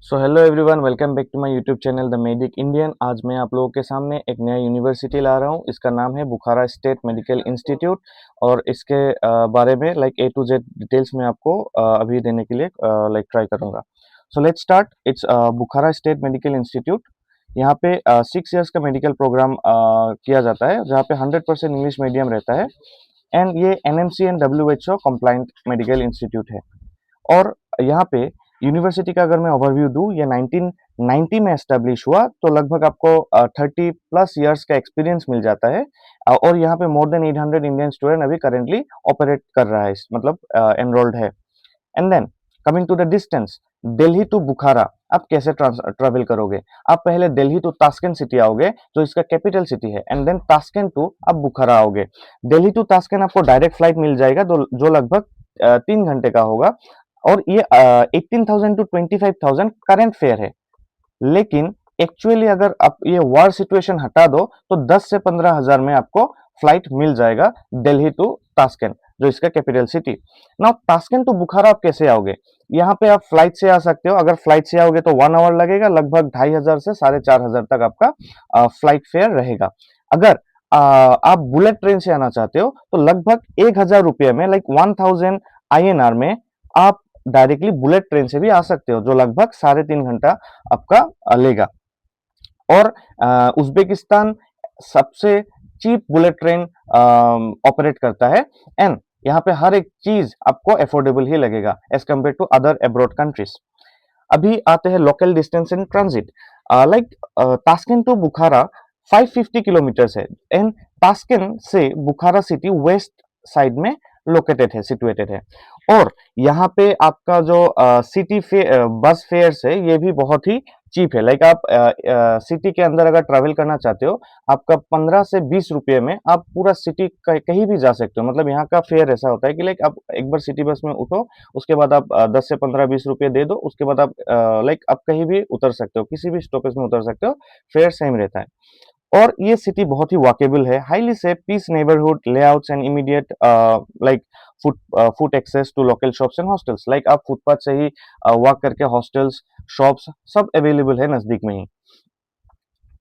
So hello everyone, welcome back to my YouTube channel the medic Indian. आज मैं आप लोगों के सामने एक नया यूनिवर्सिटी ला रहा हूँ। इसका नाम है बुखारा स्टेट मेडिकल इंस्टीट्यूट और इसके बारे में ए टू जेड डिटेल्स मैं आपको अभी देने के लिए ट्राई करूँगा। So let's start. It's Bukhara State medical institute. यहाँ पे 6 इयर्स का मेडिकल प्रोग्राम किया जाता है, जहाँ पे 100% इंग्लिश मीडियम रहता है। एंड ये NMC and WHO compliant medical institute है। और यहाँ पे यूनिवर्सिटी का अगर मैं ओवरव्यू दूँ, ये 1990 में एस्टेब्लिश हुआ, तो लगभग आपको 30 प्लस इयर्स का एक्सपीरियंस मिल जाता है। और यहाँ पे मोर देन 800 इंडियन स्टूडेंट अभी करेंटली ऑपरेट कर रहा है, मतलब एनरोल्ड है। And then coming to the distance, Delhi to Bukhara आप कैसे ट्रेवल करोगे? आप पहले दिल्ली टू ताशकंद सिटी आओगे, जो इसका कैपिटल सिटी है, एंड देन ताशकंद टू आप बुखारा आओगे। दिल्ली टू ताशकंद आपको डायरेक्ट फ्लाइट मिल जाएगा, जो लगभग 3 घंटे का होगा। और ये 18,000 टू 25,000 करंट फेयर है। लेकिन एक्चुअली अगर आप ये वॉर सिचुएशन हटा दो, तो 10 से 15,000 में आपको फ्लाइट मिल जाएगा दिल्ली टू ताशकंद, जो इसका capital city. Now Tashkent to Bukhara आप कैसे आओगे? यहाँ पे आप फ्लाइट से आ सकते हो। अगर फ्लाइट से आओगे तो 1 आवर लगेगा, लगभग 2,500 से 4,500 तक आपका फ्लाइट फेयर रहेगा। अगर आप बुलेट ट्रेन से आना चाहते हो, तो लगभग 1,000 रुपये में, लाइक 1,000 INR में, आप डायरेक्टली बुलेट ट्रेन से भी आ सकते हो, जो लगभग 3.5 घंटा आपका लेगा। और उज्बेकिस्तान सबसे चीप बुलेट ट्रेन ऑपरेट करता है। एंड यहाँ पे हर एक चीज आपको अफोर्डेबल ही लगेगा as compared to other abroad countries. अभी आते हैं local distance in transit. Like Tashkent to Bukhara 550 kilometres है। एंड ताशकंद से बुखारा सिटी वेस्ट साइड में लोकेटेड है, सिचुएटेड है। और यहाँ पे आपका जो सिटी बस फेयर्स है, ये भी बहुत ही चीप है। लाइक आप सिटी के अंदर अगर ट्रैवल करना चाहते हो, आपका 15 से 20 रुपये में आप पूरा सिटी कहीं भी जा सकते हो। मतलब यहाँ का फेयर ऐसा होता है कि लाइक आप एक बार सिटी बस में उठो, उसके बाद आप 10 से 15-20 रुपये दे दो, उसके बाद आप आप कहीं भी उतर सकते हो, किसी भी स्टॉपेज में उतर सकते हो। फेयर सेम रहता है। और ये सिटी बहुत ही वॉकेबल है, highly safe, peace neighbourhood layouts and immediate like foot access to local shops and hostels. Like आप फुटपाथ से ही वॉक करके हॉस्टल्स, शॉप्स सब अवेलेबल है नजदीक में ही।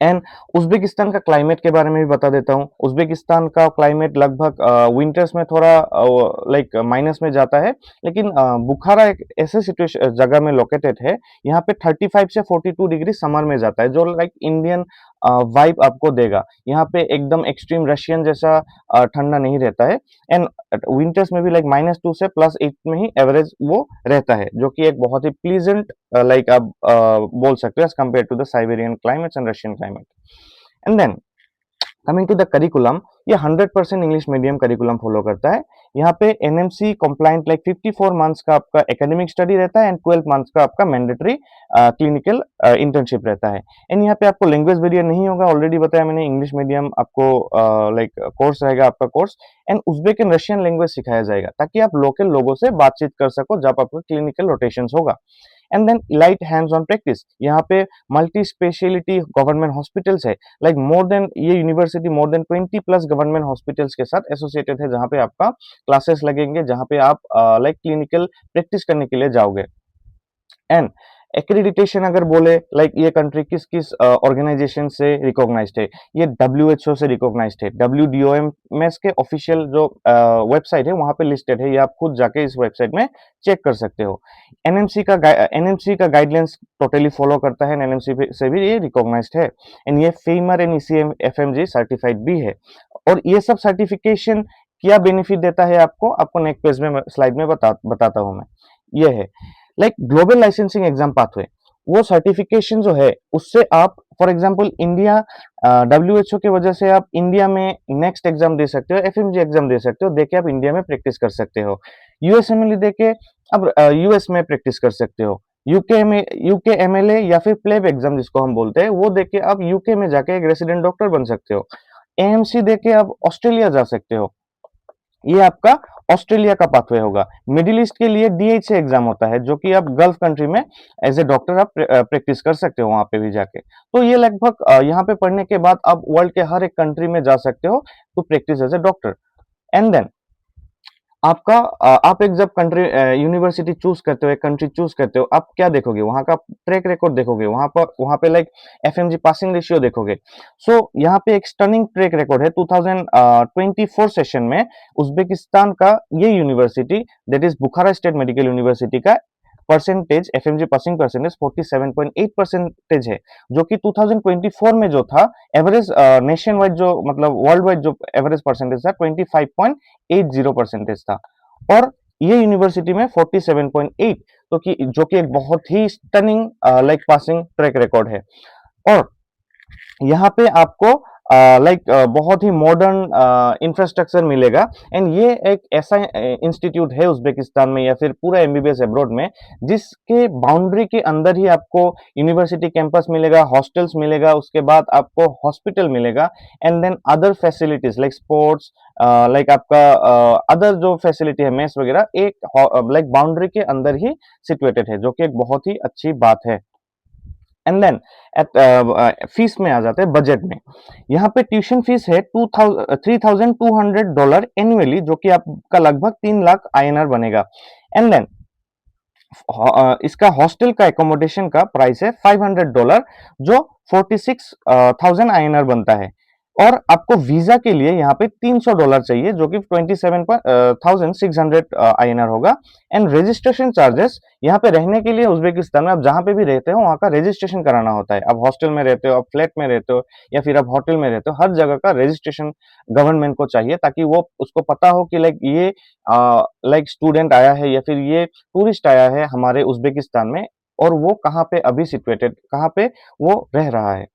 एंड उज्बेकिस्तान का क्लाइमेट के बारे में भी बता देता हूँ। उज्बेकिस्तान का क्लाइमेट लगभग विंटर्स में थोड़ा माइनस में जाता है। लेकिन बुखारा एक ऐसे सिचुएशन जगह में लोकेटेड है, यहाँ पे 35 से 42 डिग्री समर में जाता है, जो लाइक इंडियन वाइब आपको देगा। यहाँ पे एकदम एक्सट्रीम रशियन जैसा ठंडा नहीं रहता है। एंड विंटर्स में भी लाइक -2 से +8 में ही एवरेज वो रहता है, जो कि एक बहुत ही प्लीजेंट आप बोल सकते हो as compared to the Siberian climates and Russian climate. And then coming to the curriculum, ये 100% इंग्लिश मीडियम करिकुलम फॉलो करता है। यहाँ पे NMC कंप्लाइंट 54 मंथ्स का आपका एकेडमिक स्टडी रहता है, एंड 12 मंथ्स का आपका मैंडेटरी क्लिनिकल इंटर्नशिप रहता है। एंड यहाँ पे आपको लैंग्वेज बैरियर नहीं होगा, ऑलरेडी बताया मैंने, इंग्लिश मीडियम आपको कोर्स रहेगा आपका course. And Uzbek and Russian language सिखाया जाएगा, ताकि आप लोकल लोगों से बातचीत कर सको जब आपका क्लिनिकल रोटेशन होगा। And then light hands on practice, यहाँ पे मल्टी स्पेशलिटी गवर्नमेंट हॉस्पिटल्स है। ये university more than 20 plus government hospitals के साथ एसोसिएटेड है, जहाँ पे आपका क्लासेस लगेंगे, जहाँ पे आप क्लिनिकल प्रैक्टिस करने के लिए जाओगे। एंड एक्रेडिटेशन अगर बोले, ये कंट्री किस किस ऑर्गेनाइजेशन से रिकॉग्नाइज्ड है, ये WHO से रिकॉग्नाइज्ड है। WDOMS के ऑफिशियल जो वेबसाइट है, वहां पे लिस्टेड है, ये आप खुद जाके इस वेबसाइट में चेक कर सकते हो। NMC का गाइडलाइंस टोटली फॉलो करता है, NMC से भी ये रिकॉग्नाइज्ड है। एंड ये फेमर एंड ECFMG सर्टिफाइड भी है। और ये सब सर्टिफिकेशन क्या बेनिफिट देता है आपको नेक्स्ट पेज में स्लाइड में बताता हूं मैं। ये है ग्लोबल लाइसेंसिंग एग्जाम पाथवे। वो सर्टिफिकेशन जो है, उससे आप फॉर एग्जांपल इंडिया, WHO की वजह से आप इंडिया में नेक्स्ट एग्जाम दे सकते हो, FMG एग्जाम दे सकते हो, देके आप इंडिया में प्रैक्टिस कर सकते हो। USMLE देके अब US में प्रैक्टिस कर सकते हो। यूके MLA या फिर प्लेब एग्जाम जिसको हम बोलते हैं, वो देके आप यूके में जाके एक रेसिडेंट डॉक्टर बन सकते हो। AMC देके आप ऑस्ट्रेलिया जा सकते हो। ये आपका ऑस्ट्रेलिया का पाथवे होगा। मिडिल ईस्ट के लिए DHA एग्जाम होता है, जो कि आप गल्फ कंट्री में एज ए डॉक्टर आप प्रैक्टिस कर सकते हो वहां पे भी जाके। तो ये लगभग यहाँ पे पढ़ने के बाद आप वर्ल्ड के हर एक कंट्री में जा सकते हो to practice as a doctor. And then आपका आप एक जब कंट्री यूनिवर्सिटी चूज करते हो, एक कंट्री चूज करते हो, आप क्या देखोगे? वहाँ का ट्रैक रिकॉर्ड देखोगे, वहाँ पे लाइक एफएमजी पासिंग रेशियो देखोगे। सो यहाँ पे एक स्टनिंग ट्रैक रिकॉर्ड है 2024 सेशन में उज्बेकिस्तान का ये university that is Bukhara State Medical University का percentage FMG passing percentage 47.8 percentage है, जो कि 2024 में जो था एवरेज नेशन वाइड जो मतलब वर्ल्ड वाइड जो एवरेज परसेंटेज था 25.80 परसेंटेज था। और ये यूनिवर्सिटी में 47.8, तो कि जो कि एक बहुत ही stunning like passing track record है। और यहाँ पे आपको लाइक बहुत ही मॉडर्न इंफ्रास्ट्रक्चर मिलेगा। एंड ये एक ऐसा इंस्टीट्यूट है उज्बेकिस्तान में या फिर पूरा एमबीबीएस अब्रॉड में जिसके बाउंड्री के अंदर ही आपको यूनिवर्सिटी कैंपस मिलेगा, हॉस्टल्स मिलेगा, उसके बाद आपको हॉस्पिटल मिलेगा and then other facilities like sports, like आपका अदर जो फैसिलिटी है मेस वगैरह एक लाइक बाउंड्री के अंदर ही सिचुएटेड है, जो कि एक बहुत ही अच्छी बात है। एंड देन फीस में आ जाते हैं बजट में। यहाँ पे ट्यूशन फीस है $3,200 एनुअली, जो कि आपका लगभग 3 लाख INR बनेगा। एंड देन इसका हॉस्टल का एकोमोडेशन का प्राइस है $500, जो 46,000 INR बनता है। और आपको वीजा के लिए यहाँ पे $300 चाहिए, जो कि 27,600 INR होगा। एंड रजिस्ट्रेशन चार्जेस यहाँ पे रहने के लिए उज्बेकिस्तान में आप जहाँ पे भी रहते हो वहाँ का रजिस्ट्रेशन कराना होता है। आप हॉस्टल में रहते हो, आप फ्लैट में रहते हो या फिर आप होटल में रहते हो, हर जगह का रजिस्ट्रेशन गवर्नमेंट को चाहिए, ताकि वो उसको पता हो कि लाइक ये लाइक स्टूडेंट आया है या फिर ये टूरिस्ट आया है हमारे उज्बेकिस्तान में और वो कहाँ पे अभी सिचुएटेड, कहाँ पे वो रह रहा है।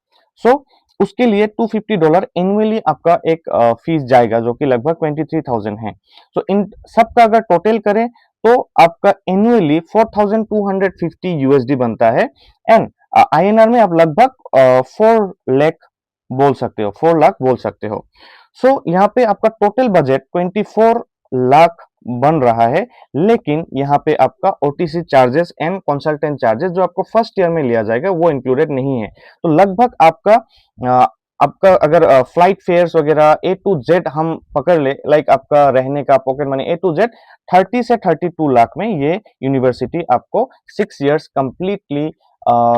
सो उसके लिए $250 एनुअली आपका एक फीस जाएगा, जो कि लगभग 23,000 है। सो इन सबका अगर टोटल करें तो आपका एनुअली 4,250 USD बनता है। एंड INR में आप लगभग 4 लाख बोल सकते हो, 4 लाख बोल सकते हो। सो यहाँ पे आपका टोटल बजट 24 लाख बन रहा है, लेकिन यहाँ पे आपका OTC charges and consultant charges जो आपको फर्स्ट ईयर में लिया जाएगा वो इंक्लूडेड नहीं है। तो लगभग आपका अगर फ्लाइट फेयर्स वगैरह A to Z हम पकड़ ले, लाइक आपका रहने का pocket money A to Z 30 से 32 लाख में ये यूनिवर्सिटी आपको 6 इयर्स कंप्लीटली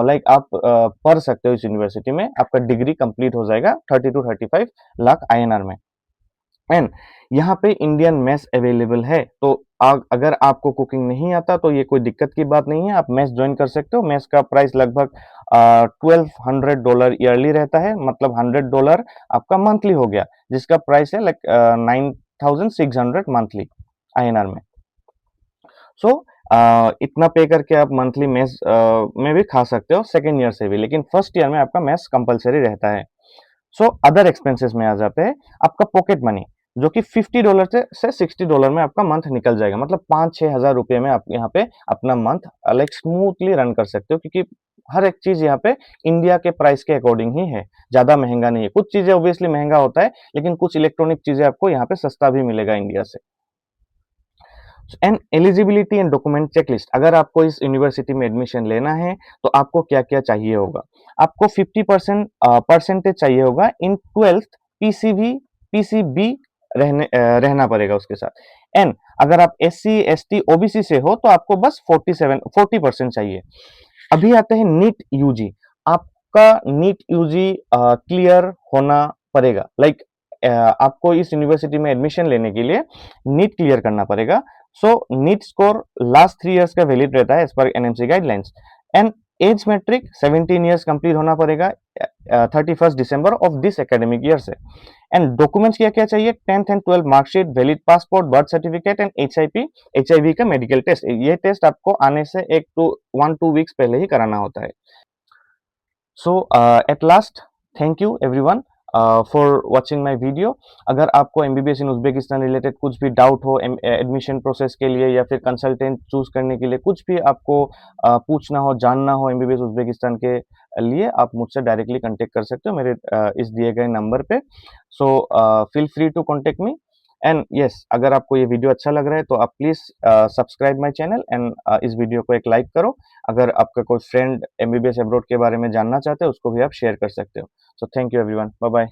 लाइक आप पढ़ सकते हो। इस यूनिवर्सिटी में आपका डिग्री कंप्लीट हो जाएगा 30 to 35 लाख INR में। एंड यहाँ पे इंडियन मेस अवेलेबल है, तो अगर आपको कुकिंग नहीं आता तो ये कोई दिक्कत की बात नहीं है, आप मेस ज्वाइन कर सकते हो। मेस का प्राइस लगभग $1,200 ईयरली रहता है, मतलब $100 आपका मंथली हो गया, जिसका प्राइस है लाइक 9,600 मंथली INR में। सो इतना पे करके आप मंथली मेस में भी खा सकते हो सेकेंड ईयर से भी, लेकिन फर्स्ट ईयर में आपका मेस कंपलसरी रहता है। सो अदर एक्सपेंसेस में आ जाते हैं आपका पॉकेट मनी, जो कि $50 से $60 में आपका मंथ निकल जाएगा, मतलब 5-6 हज़ार रुपये में आप यहाँ पे अपना मंथ लाइक स्मूथली रन कर सकते हो, क्योंकि हर एक चीज यहाँ पे इंडिया के प्राइस के अकॉर्डिंग ही है, ज्यादा महंगा नहीं है। कुछ चीजें ऑब्वियसली महंगा होता है, लेकिन कुछ इलेक्ट्रॉनिक चीजें आपको यहाँ पे सस्ता भी मिलेगा इंडिया से। And eligibility and document checklist, अगर आपको इस यूनिवर्सिटी में एडमिशन लेना है तो आपको क्या क्या चाहिए होगा। आपको 50% परसेंटेज चाहिए होगा इन 12th पीसीबी रहना पड़ेगा उसके साथ। एंड अगर आप SC ST OBC से हो तो आपको बस 40% चाहिए। अभी आते हैं नीट यूजी। आपका नीट यूजी क्लियर होना पड़ेगा, लाइक आपको इस यूनिवर्सिटी में एडमिशन लेने के लिए नीट क्लियर करना पड़ेगा। So NEET score last 3 years का वैलिड रहता है as per NMC guidelines. And age matric 17 years complete होना पड़ेगा 31 December of this academic year से। एंड डॉक्यूमेंट्स क्या क्या चाहिए, 10th and 12th marksheet, valid passport, birth certificate and HIV का मेडिकल टेस्ट। ये टेस्ट आपको आने से 1-2 वीक्स पहले ही कराना होता है। So at last, thank you everyone for watching my video. अगर आपको MBBS इन उज्बेकिस्तान रिलेटेड कुछ भी डाउट हो एडमिशन प्रोसेस के लिए या फिर कंसल्टेंट चूज करने के लिए, कुछ भी आपको पूछना हो, जानना हो MBBS उज्बेकिस्तान के लिए, आप मुझसे डायरेक्टली कांटेक्ट कर सकते हो मेरे इस दिए गए नंबर पे। So feel free to contact me. And yes, अगर आपको ये वीडियो अच्छा लग रहा है तो आप please subscribe my channel and इस वीडियो को एक लाइक करो। अगर आपका कोई फ्रेंड MBBS अब्रॉड के बारे में जानना चाहते हो उसको भी आप शेयर कर सकते हो। So thank you everyone, bye bye.